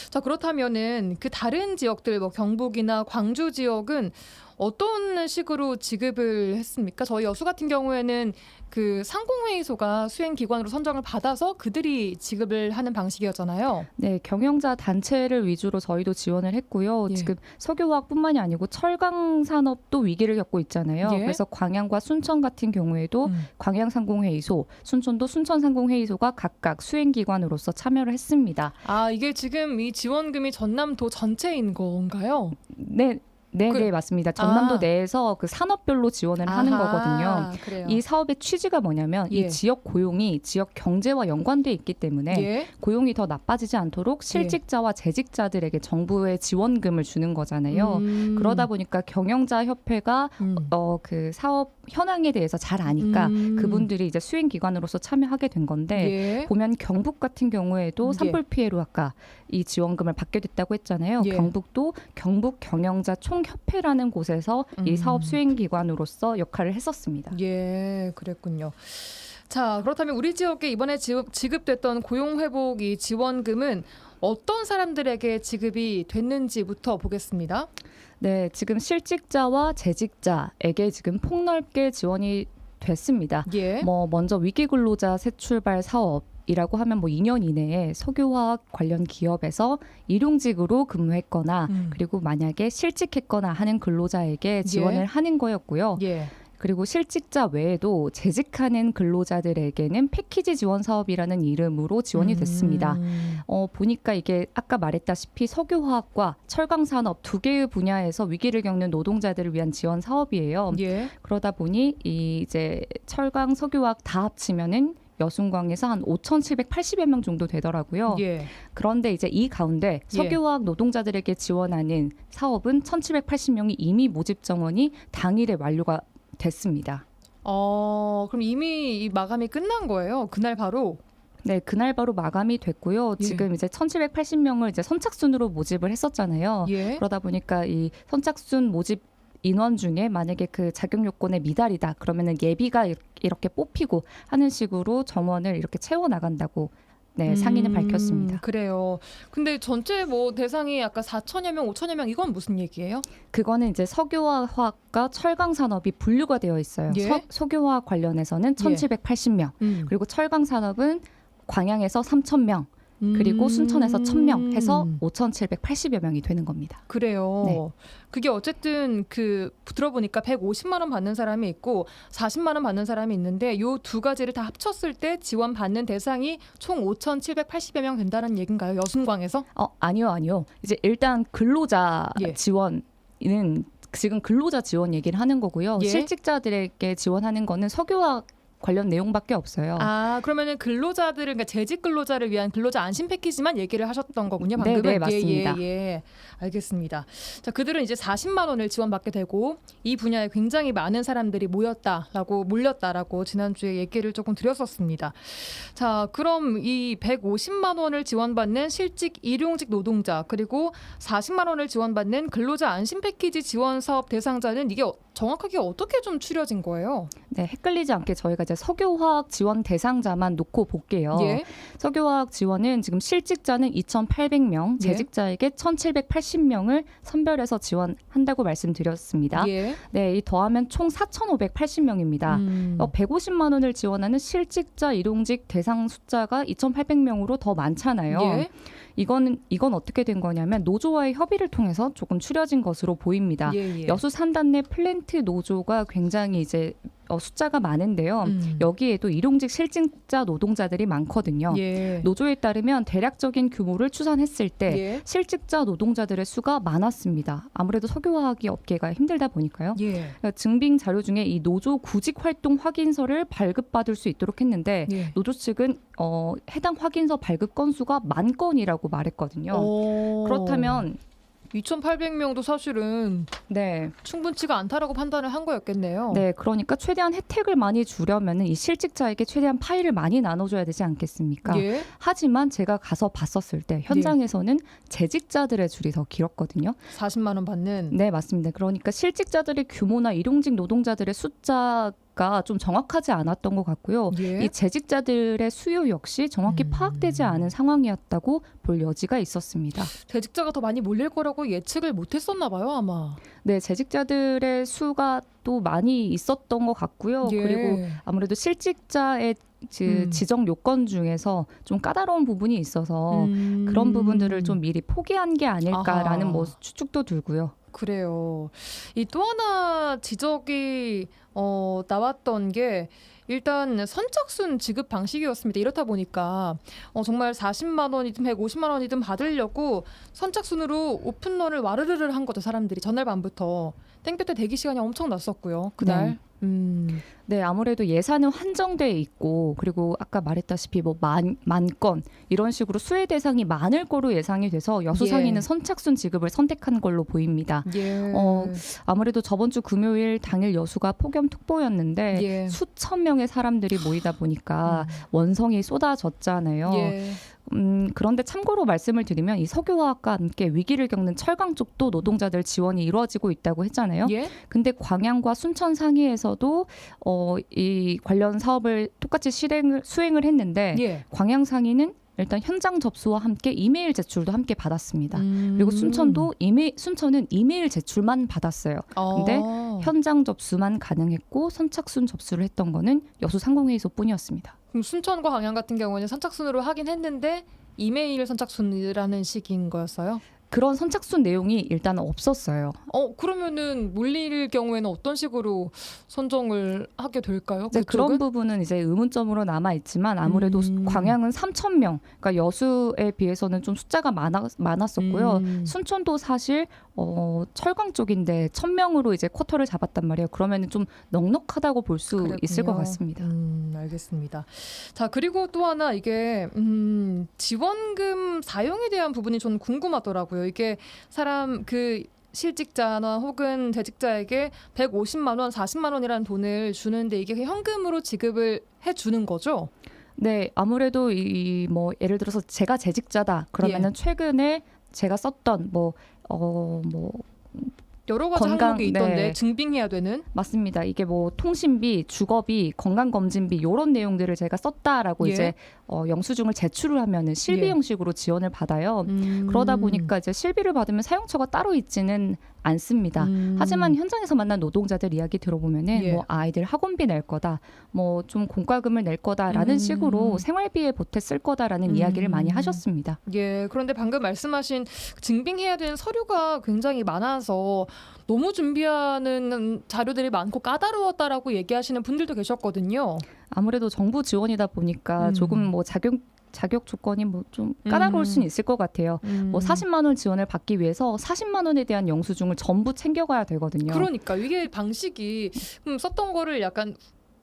자, 그렇다면은 그 다른 지역들 경북이나 광주 지역은 어떤 식으로 지급을 했습니까? 저희 여수 같은 경우에는 그 상공회의소가 수행기관으로 선정을 받아서 그들이 지급을 하는 방식이었잖아요. 네, 경영자 단체를 위주로 저희도 지원을 했고요. 예. 지금 석유화학뿐만이 아니고 철강 산업도 위기를 겪고 있잖아요. 예. 그래서 광양과 순천 같은 경우에도 광양상공회의소, 순천도 순천상공회의소가 각각 수행기관으로서 참여를 했습니다. 아, 이게 지금 이 지원금이 전남도 전체인 건가요? 네, 네, 그- 네, 맞습니다. 전남도 아. 내에서 그 산업별로 지원을 하는 거거든요. 그래요. 이 사업의 취지가 뭐냐면 예. 이 지역 고용이 지역 경제와 연관돼 있기 때문에 예. 고용이 더 나빠지지 않도록 실직자와 재직자들에게 정부의 지원금을 주는 거잖아요. 그러다 보니까 경영자 협회가 그 사업 현황에 대해서 잘 아니까 그분들이 이제 수행 기관으로서 참여하게 된 건데 예. 보면 경북 같은 경우에도 예. 산불 피해로 아까 이 지원금을 받게 됐다고 했잖아요. 예. 경북도 경북 경영자 총협회라는 곳에서 이 사업 수행 기관으로서 역할을 했었습니다. 예, 그랬군요. 자, 그렇다면 우리 지역에 이번에 지급됐던 고용회복 이 지원금은 어떤 사람들에게 지급이 됐는지부터 보겠습니다. 네, 지금 실직자와 재직자에게 지금 폭넓게 지원이 됐습니다. 예. 뭐 먼저 위기근로자 새출발 사업이라고 하면 뭐 2년 이내에 석유화학 관련 기업에서 일용직으로 근무했거나 그리고 만약에 실직했거나 하는 근로자에게 지원을 하는 거였고요. 예. 그리고 실직자 외에도 재직하는 근로자들에게는 패키지 지원 사업이라는 이름으로 지원이 됐습니다. 보니까 이게 아까 말했다시피 석유화학과 철강산업 두 개의 분야에서 위기를 겪는 노동자들을 위한 지원 사업이에요. 예. 그러다 보니 이 이제 철강, 석유화학 다 합치면은 여순광에서 한 5,780여 명 정도 되더라고요. 예. 그런데 이제 이 가운데 석유화학 노동자들에게 지원하는 사업은 1,780명이 이미 모집 정원이 당일에 완료가 됐습니다. 그럼 이미 이 마감이 끝난 거예요. 그날 바로. 네, 그날 바로 마감이 됐고요. 예. 지금 이제 1,780명을 이제 선착순으로 모집을 했었잖아요. 예. 그러다 보니까 이 선착순 모집 인원 중에 만약에 그 자격 요건에 미달이다 그러면은 예비가 이렇게 뽑히고 하는 식으로 정원을 이렇게 채워 나간다고 상인은 밝혔습니다. 그래요. 근데 전체 뭐 대상이 아까 4천여 명, 5천여 명 이건 무슨 얘기예요? 그거는 이제 석유화학과 철강 산업이 분류가 되어 있어요. 예. 석유화학 관련해서는 1,780명, 그리고 철강 산업은 광양에서 3,000명, 그리고 순천에서 1,000명 해서 5,780여 명이 되는 겁니다. 그래요. 네. 그게 어쨌든 그 들어보니까 150만 원 받는 사람이 있고 40만 원 받는 사람이 있는데 요 두 가지를 다 합쳤을 때 지원 받는 대상이 총 5,780여 명 된다는 얘기인가요? 여순광에서? 아니요. 이제 일단 근로자 예. 지원은 지금 근로자 지원 얘기를 하는 거고요. 예. 실직자들에게 지원하는 거는 석유화학 관련 내용밖에 없어요. 그러면은 근로자들을 그러니까 재직 근로자를 위한 근로자 안심 패키지만 얘기를 하셨던 거군요. 방금은. 네, 맞습니다. 예. 알겠습니다. 자, 그들은 이제 40만 원을 지원받게 되고 이 분야에 굉장히 많은 사람들이 몰렸다라고 지난주에 얘기를 조금 드렸었습니다. 자, 그럼 이 150만 원을 지원받는 실직 일용직 노동자 그리고 40만 원을 지원받는 근로자 안심 패키지 지원 사업 대상자는 이게 정확하게 어떻게 좀 추려진 거예요? 네, 헷갈리지 않게 저희가 이제 석유화학 지원 대상자만 놓고 볼게요. 예. 석유화학 지원은 지금 실직자는 2,800명, 재직자에게 1,780명을 선별해서 지원한다고 말씀드렸습니다. 예. 네, 이 더하면 총 4,580명입니다. 150만 원을 지원하는 실직자 일용직 대상 숫자가 2,800명으로 더 많잖아요. 예. 이건 어떻게 된 거냐면 노조와의 협의를 통해서 조금 추려진 것으로 보입니다. 예. 여수 산단 내 플랜트 노조가 굉장히 이제 숫자가 많은데요. 여기에도 일용직 실직자 노동자들이 많거든요. 예. 노조에 따르면 대략적인 규모를 추산했을 때 예. 실직자 노동자들의 수가 많았습니다. 아무래도 석유화학이 업계가 힘들다 보니까요. 예. 그러니까 증빙 자료 중에 이 노조 구직 활동 확인서를 발급받을 수 있도록 했는데 예. 노조 측은 해당 확인서 발급 건수가 10,000건이라고 말했거든요. 그렇다면 2,800명도 사실은 네, 충분치가 않다라고 판단을 한 거였겠네요. 네, 그러니까 최대한 혜택을 많이 주려면은 이 실직자에게 최대한 파일을 많이 나눠줘야 되지 않겠습니까? 예. 하지만 제가 가서 봤었을 때 현장에서는 재직자들의 줄이 더 길었거든요. 40만 원 받는. 네, 맞습니다. 그러니까 실직자들의 규모나 일용직 노동자들의 숫자 가 좀 정확하지 않았던 것 같고요. 예. 이 재직자들의 수요 역시 정확히 파악되지 않은 상황이었다고 볼 여지가 있었습니다. 재직자가 더 많이 몰릴 거라고 예측을 못했었나 봐요, 아마. 네, 재직자들의 수가 또 많이 있었던 것 같고요. 예. 그리고 아무래도 실직자의 지정 요건 중에서 좀 까다로운 부분이 있어서 그런 부분들을 좀 미리 포기한 게 아닐까라는 아하. 뭐 추측도 들고요. 그래요. 이 또 하나 지적이 나왔던 게 일단 선착순 지급 방식이었습니다. 이렇다 보니까 정말 40만 원이든 150만 원이든 받으려고 선착순으로 오픈런을 와르르르 한 거죠. 사람들이 전날 밤부터. 땡볕에 대기 시간이 엄청 났었고요. 그날. 네, 아무래도 예산은 한정돼 있고 그리고 아까 말했다시피 뭐 만 건 이런 식으로 수혜 대상이 많을 거로 예상이 돼서 여수 예. 상인은 선착순 지급을 선택한 걸로 보입니다. 예. 아무래도 저번 주 금요일 당일 여수가 폭염특보였는데 예. 수천 명의 사람들이 모이다 보니까 원성이 쏟아졌잖아요. 예. 그런데 참고로 말씀을 드리면 이 석유화학과 함께 위기를 겪는 철강 쪽도 노동자들 지원이 이루어지고 있다고 했잖아요. 예. 근데 광양과 순천 상위에서도 이 관련 사업을 똑같이 수행을 했는데 예. 광양 상위는 일단 현장 접수와 함께 이메일 제출도 함께 받았습니다. 그리고 순천은 이메일 제출만 받았어요. 근데 현장 접수만 가능했고 선착순 접수를 했던 거는 여수 상공회의소뿐이었습니다. 그럼 순천과 광양 같은 경우는 선착순으로 하긴 했는데 이메일 선착순이라는 식인 거였어요? 그런 선착순 내용이 일단 없었어요. 그러면은 몰릴 경우에는 어떤 식으로 선정을 하게 될까요? 네, 그런 그쪽은? 부분은 이제 의문점으로 남아 있지만 아무래도 광양은 3,000명, 그러니까 여수에 비해서는 좀 숫자가 많았었고요. 순천도 사실 철강 쪽인데 1,000명으로 이제 쿼터를 잡았단 말이에요. 그러면은 좀 넉넉하다고 볼 수 있을 것 같습니다. 알겠습니다. 자, 그리고 또 하나 이게 지원금 사용에 대한 부분이 저는 궁금하더라고요. 이게 사람 실직자나 혹은 재직자에게 150만 원, 40만 원이라는 돈을 주는데 이게 현금으로 지급을 해주는 거죠? 네, 아무래도 뭐 예를 들어서 제가 재직자다 그러면은 최근에 제가 썼던 여러 가지 건강, 항목이 있던데 네. 증빙해야 되는? 맞습니다. 이게 뭐 통신비, 주거비, 건강검진비 이런 내용들을 제가 썼다라고 예. 이제 영수증을 제출을 하면은 실비 예. 형식으로 지원을 받아요. 그러다 보니까 이제 실비를 받으면 사용처가 따로 있지는 않습니다. 하지만 현장에서 만난 노동자들 이야기 들어보면은 예. 뭐 아이들 학원비 낼 거다, 뭐 좀 공과금을 낼 거다라는 식으로 생활비에 보태 쓸 거다라는 이야기를 많이 하셨습니다. 예, 그런데 방금 말씀하신 증빙해야 되는 서류가 굉장히 많아서 너무 준비하는 자료들이 많고 까다로웠다라고 얘기하시는 분들도 계셨거든요. 아무래도 정부 지원이다 보니까 조금 뭐 자격 조건이 뭐 좀 까다로울 수는 있을 것 같아요. 뭐 40만 원 지원을 받기 위해서 40만 원에 대한 영수증을 전부 챙겨가야 되거든요. 그러니까 이게 방식이 썼던 거를 약간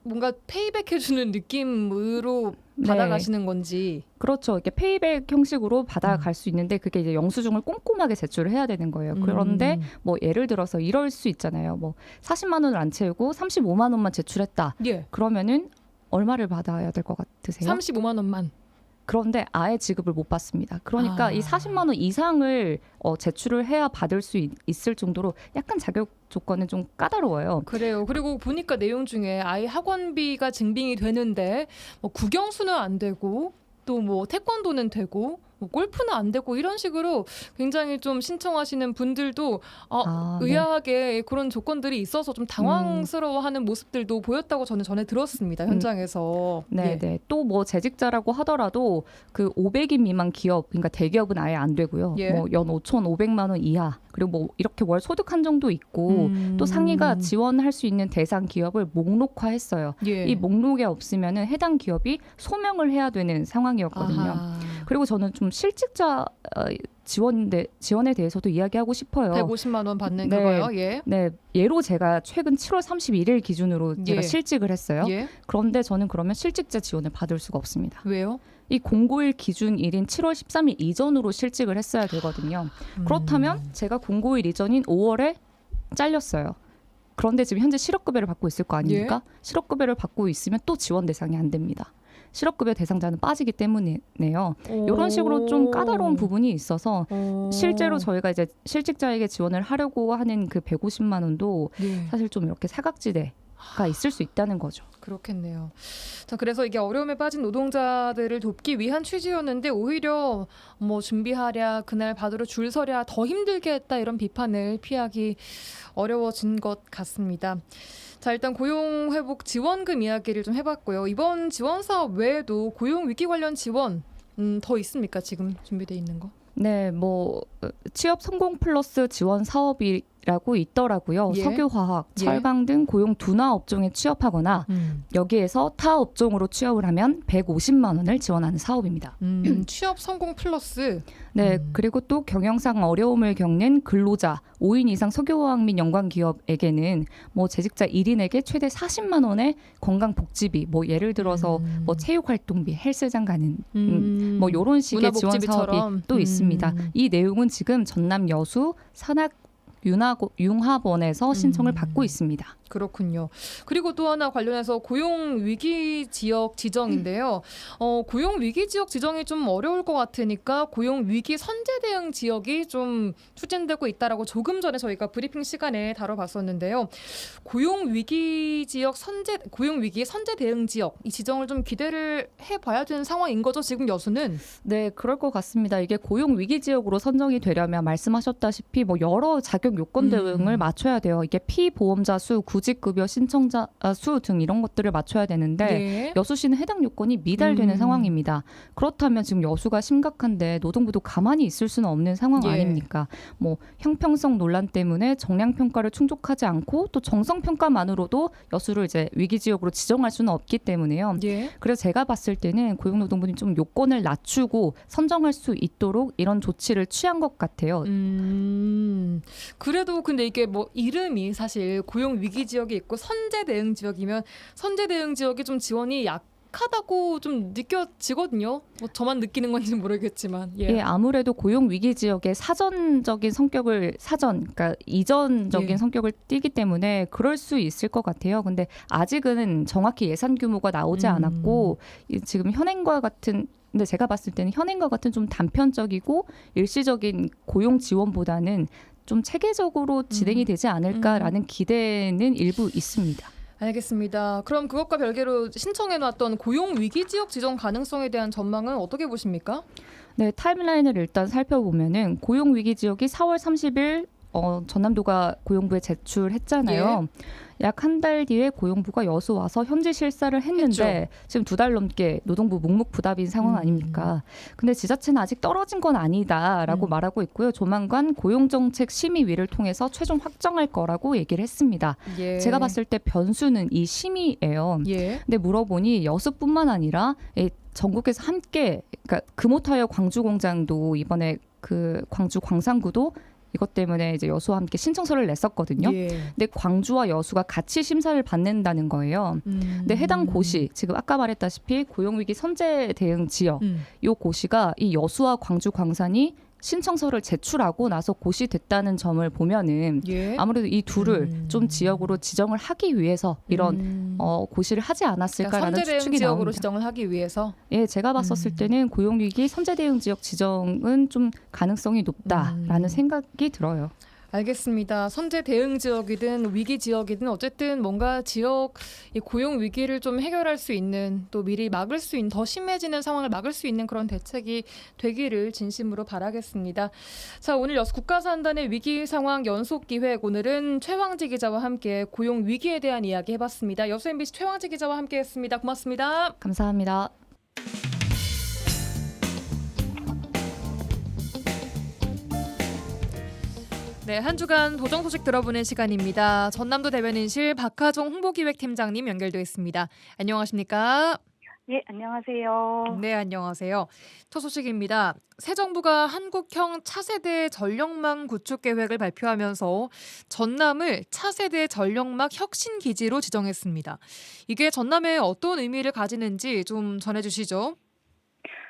뭔가 페이백해주는 느낌으로 받아가시는 건지. 그렇죠. 이렇게 페이백 형식으로 받아갈 수 있는데 그게 이제 영수증을 꼼꼼하게 제출을 해야 되는 거예요. 그런데 뭐 예를 들어서 이럴 수 있잖아요. 뭐 40만 원을 안 채우고 35만 원만 제출했다. 예. 그러면은 얼마를 받아야 될 것 같으세요? 35만 원만. 그런데 아예 지급을 못 받습니다. 그러니까 이 40만 원 이상을 제출을 해야 받을 수 있을 정도로 약간 자격 조건은 좀 까다로워요. 그래요. 그리고 보니까 내용 중에 아이 학원비가 증빙이 되는데 뭐 국영수는 안 되고 또 뭐 태권도는 되고 뭐 골프는 안 되고 이런 식으로 굉장히 좀 신청하시는 분들도 의아하게 그런 조건들이 있어서 좀 당황스러워하는 모습들도 보였다고 저는 전에 들었습니다. 현장에서. 네, 네. 또 뭐 재직자라고 하더라도 그 500인 미만 기업, 그러니까 대기업은 아예 안 되고요. 예. 뭐 연 5,500만 원 이하, 그리고 뭐 이렇게 월 소득 한정도 있고 또 상위가 지원할 수 있는 대상 기업을 목록화했어요. 예. 이 목록에 없으면은 해당 기업이 소명을 해야 되는 상황이었거든요. 아하. 그리고 저는 좀 실직자 지원에 대해서도 이야기하고 싶어요. 150만 원 받는 네. 그거요. 예. 네, 예로 제가 최근 7월 31일 기준으로 제가 예. 실직을 했어요. 예. 그런데 저는 그러면 실직자 지원을 받을 수가 없습니다. 왜요? 이 공고일 기준일인 7월 13일 이전으로 실직을 했어야 되거든요. 그렇다면 제가 공고일 이전인 5월에 잘렸어요. 그런데 지금 현재 실업급여를 받고 있을 거 아닙니까? 실업급여를 받고 있으면 또 지원 대상이 안 됩니다. 실업급여 대상자는 빠지기 때문이네요. 이런 식으로 좀 까다로운 부분이 있어서 실제로 저희가 이제 실직자에게 지원을 하려고 하는 그 150만 원도 예. 사실 좀 이렇게 사각지대 있을 수 있다는 거죠. 그렇겠네요. 자, 그래서 이게 어려움에 빠진 노동자들을 돕기 위한 취지였는데 오히려 뭐 준비하랴, 그날 받으러 줄 서랴 더 힘들게 했다 이런 비판을 피하기 어려워진 것 같습니다. 자, 일단 고용회복 지원금 이야기를 좀 해봤고요. 이번 지원 사업 외에도 고용위기 관련 지원 더 있습니까? 지금 준비되어 있는 거? 네, 취업 성공 플러스 지원 사업이라고 있더라고요. 예. 석유화학, 예. 철강 등 고용 둔화 업종에 취업하거나 여기에서 타 업종으로 취업을 하면 150만 원을 지원하는 사업입니다. 취업 성공 플러스. 네, 그리고 또 경영상 어려움을 겪는 근로자 5인 이상 석유화학 및 연관 기업에게는 재직자 1인에게 최대 40만 원의 건강복지비, 예를 들어서 체육활동비, 헬스장 가는 이런 식의 지원 사업이 또 있습니다. 이 내용은 지금 전남 여수 산학융합원에서 신청을 받고 있습니다. 그렇군요. 그리고 또 하나 관련해서 고용 위기 지역 지정인데요. 고용 위기 지역 지정이 좀 어려울 것 같으니까 고용 위기 선제 대응 지역이 좀 추진되고 있다라고 조금 전에 저희가 브리핑 시간에 다뤄봤었는데요. 고용 위기 선제 대응 지역 이 지정을 좀 기대를 해봐야 되는 상황인 거죠. 지금 여수는. 네, 그럴 것 같습니다. 이게 고용 위기 지역으로 선정이 되려면 말씀하셨다시피 여러 자격 요건 등을 맞춰야 돼요. 이게 피보험자 수, 구직급여 신청자 수 등 이런 것들을 맞춰야 되는데 네. 여수시는 해당 요건이 미달되는 상황입니다. 그렇다면 지금 여수가 심각한데 노동부도 가만히 있을 수는 없는 상황 예. 아닙니까? 형평성 논란 때문에 정량 평가를 충족하지 않고 또 정성 평가만으로도 여수를 이제 위기 지역으로 지정할 수는 없기 때문에요. 예. 그래서 제가 봤을 때는 고용노동부는 좀 요건을 낮추고 선정할 수 있도록 이런 조치를 취한 것 같아요. 그래도 근데 이게 이름이 사실 고용 위기 지역이 있고 선제 대응 지역이면 선제 대응 지역이 좀 지원이 약하다고 좀 느껴지거든요. 저만 느끼는 건지 모르겠지만. 예, 아무래도 고용 위기 지역의 사전적인 성격을 그러니까 이전적인 예. 성격을 띠기 때문에 그럴 수 있을 것 같아요. 근데 아직은 정확히 예산 규모가 나오지 않았고 지금 근데 제가 봤을 때는 현행과 같은 좀 단편적이고 일시적인 고용 지원보다는 좀 체계적으로 진행이 되지 않을까라는 기대는 일부 있습니다. 알겠습니다. 그럼 그것과 별개로 신청해놨던 고용 위기 지역 지정 가능성에 대한 전망은 어떻게 보십니까? 네, 타임라인을 일단 살펴보면은 고용 위기 지역이 4월 30일 전남도가 고용부에 제출했잖아요. 약 한 달 뒤에 고용부가 여수 와서 현지 실사를 했는데 지금 2달 넘게 노동부 묵묵부답인 상황 아닙니까? 근데 지자체는 아직 떨어진 건 아니다라고 말하고 있고요. 조만간 고용정책 심의위를 통해서 최종 확정할 거라고 얘기를 했습니다. 예. 제가 봤을 때 변수는 이 심의예요. 예. 근데 물어보니 여수뿐만 아니라 전국에서 함께 그러니까 금호타이어 광주공장도 이번에 광주 광산구도 이것 때문에 이제 여수와 함께 신청서를 냈었거든요. 예. 근데 광주와 여수가 같이 심사를 받는다는 거예요. 근데 해당 고시, 지금 아까 말했다시피 고용위기 선제 대응 지역, 이 고시가 이 여수와 광주 광산이 신청서를 제출하고 나서 고시됐다는 점을 보면은 예. 아무래도 이 둘을 좀 지역으로 지정을 하기 위해서 이런 고시를 하지 않았을까라는 선제 대응 추측이 지역으로 나옵니다. 지정을 하기 위해서. 예, 제가 봤었을 때는 고용위기 선제 대응 지역 지정은 좀 가능성이 높다라는 생각이 들어요. 알겠습니다. 선제 대응 지역이든 위기 지역이든 어쨌든 뭔가 지역 이 고용 위기를 좀 해결할 수 있는 또 미리 막을 수 있는 더 심해지는 상황을 막을 수 있는 그런 대책이 되기를 진심으로 바라겠습니다. 자, 오늘 여수 국가산단의 위기 상황 연속 기획 오늘은 최황지 기자와 함께 고용 위기에 대한 이야기 해봤습니다. 여수 MBC 최황지 기자와 함께했습니다. 고맙습니다. 감사합니다. 네, 한 주간 도정 소식 들어보는 시간입니다. 전남도 대변인실 박하종 홍보기획팀장님 연결돼 있습니다. 안녕하십니까? 예, 안녕하세요. 네, 안녕하세요. 첫 소식입니다. 새 정부가 한국형 차세대 전력망 구축 계획을 발표하면서 전남을 차세대 전력망 혁신 기지로 지정했습니다. 이게 전남에 어떤 의미를 가지는지 좀 전해주시죠.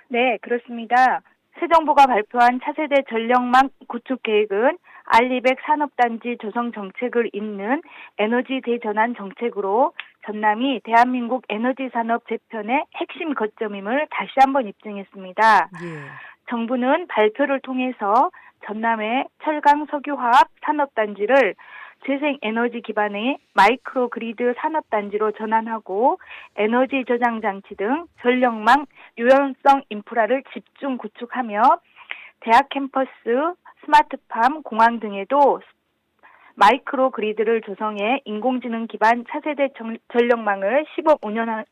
네, 그렇습니다. 새 정부가 발표한 차세대 전력망 구축 계획은 알리백 산업단지 조성 정책을 잇는 에너지 대전환 정책으로 전남이 대한민국 에너지 산업 재편의 핵심 거점임을 다시 한번 입증했습니다. 예. 정부는 발표를 통해서 전남의 철강 석유화학 산업단지를 재생에너지 기반의 마이크로 그리드 산업단지로 전환하고 에너지 저장 장치 등 전력망 유연성 인프라를 집중 구축하며 대학 캠퍼스, 스마트팜, 공항 등에도 마이크로 그리드를 조성해 인공지능 기반 차세대 전력망을 시범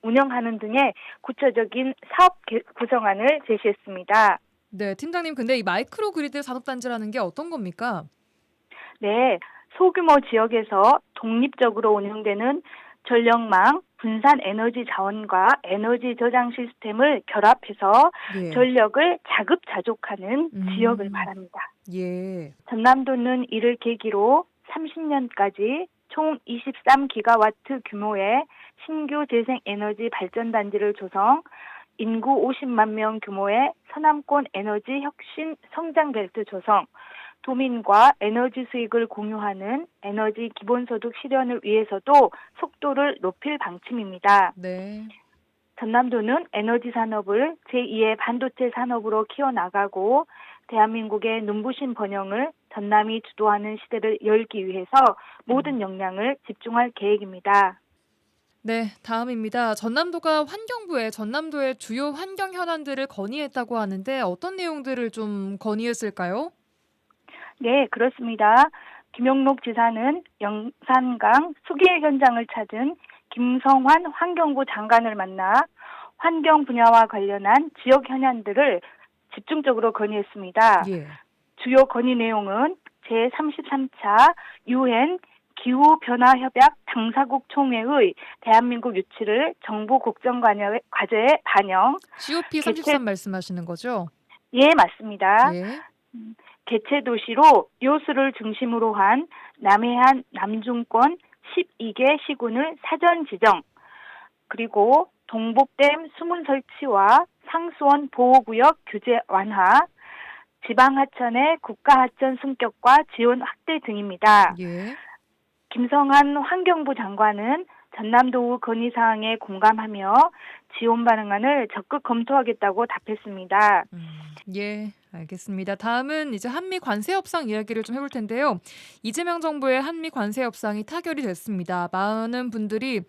운영하는 등의 구체적인 사업 구성안을 제시했습니다. 네, 팀장님, 근데 이 마이크로 그리드 산업단지라는 게 어떤 겁니까? 네, 소규모 지역에서 독립적으로 운영되는 전력망, 분산 에너지 자원과 에너지 저장 시스템을 결합해서 예. 전력을 자급자족하는 지역을 말합니다. 예. 전남도는 이를 계기로 30년까지 총 23기가와트 규모의 신규 재생에너지 발전단지를 조성, 인구 50만 명 규모의 서남권 에너지 혁신 성장벨트 조성, 도민과 에너지 수익을 공유하는 에너지 기본소득 실현을 위해서도 속도를 높일 방침입니다. 네. 전남도는 에너지 산업을 제2의 반도체 산업으로 키워나가고 대한민국의 눈부신 번영을 전남이 주도하는 시대를 열기 위해서 모든 역량을 집중할 계획입니다. 네, 다음입니다. 전남도가 환경부에 전남도의 주요 환경 현안들을 건의했다고 하는데 어떤 내용들을 좀 건의했을까요? 네, 그렇습니다. 김용록 지사는 영산강 수길 현장을 찾은 김성환 환경부 장관을 만나 환경 분야와 관련한 지역 현안들을 집중적으로 건의했습니다. 예. 주요 건의 내용은 제33차 UN 기후변화협약 당사국 총회의 대한민국 유치를 정부 국정과제에 반영. COP33 말씀하시는 거죠? 예, 맞습니다. 예. 개체 도시로 요수를 중심으로 한 남해안 남중권 12개 시군을 사전 지정, 그리고 동복댐 수문 설치와 상수원 보호구역 규제 완화, 지방하천의 국가하천 승격과 지원 확대 등입니다. 예. 김성한 환경부 장관은 전남도의 건의사항에 공감하며 지원 반응안을 적극 검토하겠다고 답했습니다. 예, 알겠습니다. 다음은 이제 한미 관세 협상 이야기를 좀 해볼 텐데요. 이재명 정부의 한미 관세 협상이 타결이 됐습니다. 많은 분들이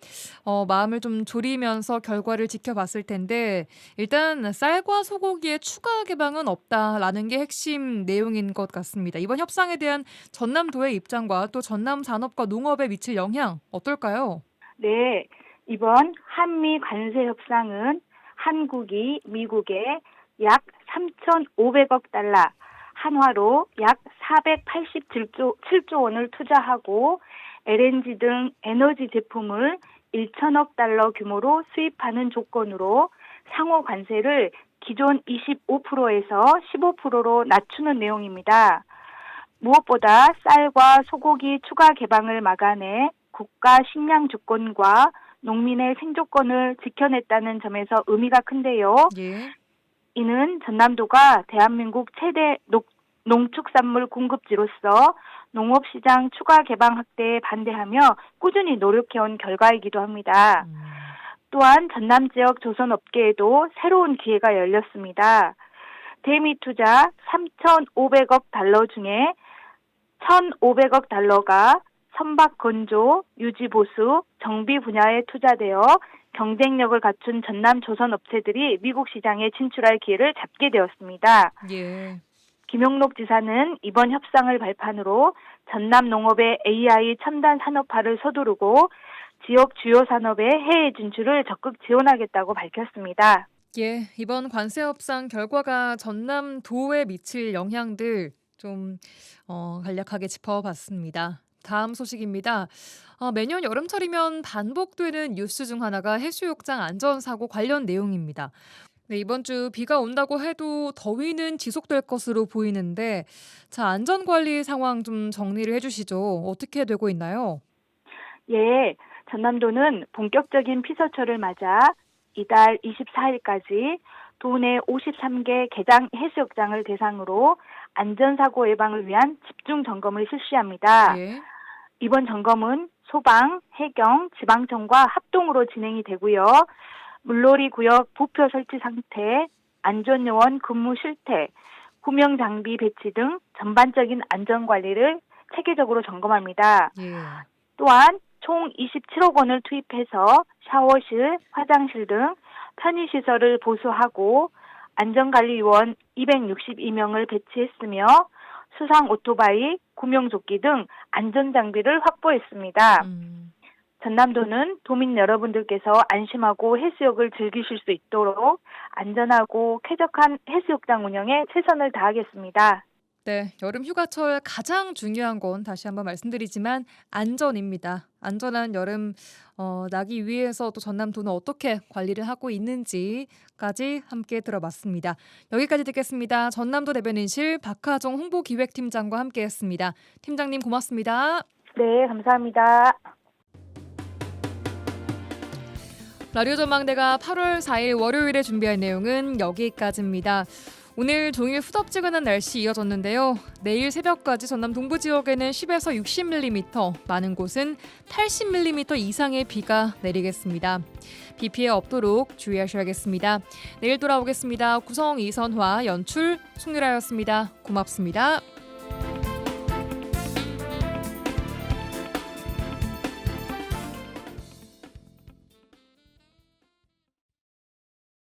마음을 좀 졸이면서 결과를 지켜봤을 텐데 일단 쌀과 소고기의 추가 개방은 없다라는 게 핵심 내용인 것 같습니다. 이번 협상에 대한 전남도의 입장과 또 전남 산업과 농업에 미칠 영향 어떨까요? 네, 이번 한미 관세 협상은 한국이 미국에 약 3,500억 달러, 한화로 약 487조 원을 투자하고 LNG 등 에너지 제품을 1천억 달러 규모로 수입하는 조건으로 상호 관세를 기존 25%에서 15%로 낮추는 내용입니다. 무엇보다 쌀과 소고기 추가 개방을 막아내 국가 식량 주권과 농민의 생존권을 지켜냈다는 점에서 의미가 큰데요. 예. 이는 전남도가 대한민국 최대 농축산물 공급지로서 농업시장 추가 개방 확대에 반대하며 꾸준히 노력해온 결과이기도 합니다. 또한 전남 지역 조선업계에도 새로운 기회가 열렸습니다. 대미 투자 3,500억 달러 중에 1,500억 달러가 선박 건조, 유지 보수, 정비 분야에 투자되어 경쟁력을 갖춘 전남 조선 업체들이 미국 시장에 진출할 기회를 잡게 되었습니다. 예. 김용록 지사는 이번 협상을 발판으로 전남 농업의 AI 첨단 산업화를 서두르고 지역 주요 산업의 해외 진출을 적극 지원하겠다고 밝혔습니다. 예, 이번 관세 협상 결과가 전남도에 미칠 영향들 좀 간략하게 짚어봤습니다. 다음 소식입니다. 매년 여름철이면 반복되는 뉴스 중 하나가 해수욕장 안전사고 관련 내용입니다. 네, 이번 주 비가 온다고 해도 더위는 지속될 것으로 보이는데 자, 안전관리 상황 좀 정리를 해주시죠. 어떻게 되고 있나요? 예, 전남도는 본격적인 피서철을 맞아 이달 24일까지 도내 53개 개장 해수욕장을 대상으로 안전사고 예방을 위한 집중 점검을 실시합니다. 예. 이번 점검은 소방, 해경, 지방청과 합동으로 진행이 되고요. 물놀이 구역 부표 설치 상태, 안전요원 근무 실태, 구명 장비 배치 등 전반적인 안전관리를 체계적으로 점검합니다. 예. 또한 총 27억 원을 투입해서 샤워실, 화장실 등 편의시설을 보수하고 안전관리요원 262명을 배치했으며 수상 오토바이, 구명조끼 등 안전장비를 확보했습니다. 전남도는 도민 여러분들께서 안심하고 해수욕을 즐기실 수 있도록 안전하고 쾌적한 해수욕장 운영에 최선을 다하겠습니다. 네, 여름 휴가철 가장 중요한 건 다시 한번 말씀드리지만 안전입니다. 안전한 여름 나기 위해서 또 전남도는 어떻게 관리를 하고 있는지까지 함께 들어봤습니다. 여기까지 듣겠습니다. 전남도 대변인실 박하정 홍보기획팀장과 함께했습니다. 팀장님 고맙습니다. 네, 감사합니다. 라디오 전망대가 8월 4일 월요일에 준비한 내용은 여기까지입니다. 오늘 종일 후덥지근한 날씨 이어졌는데요. 내일 새벽까지 전남 동부 지역에는 10에서 60mm, 많은 곳은 80mm 이상의 비가 내리겠습니다. 비 피해 없도록 주의하셔야겠습니다. 내일 돌아오겠습니다. 구성 이선화, 연출 송유라였습니다. 고맙습니다.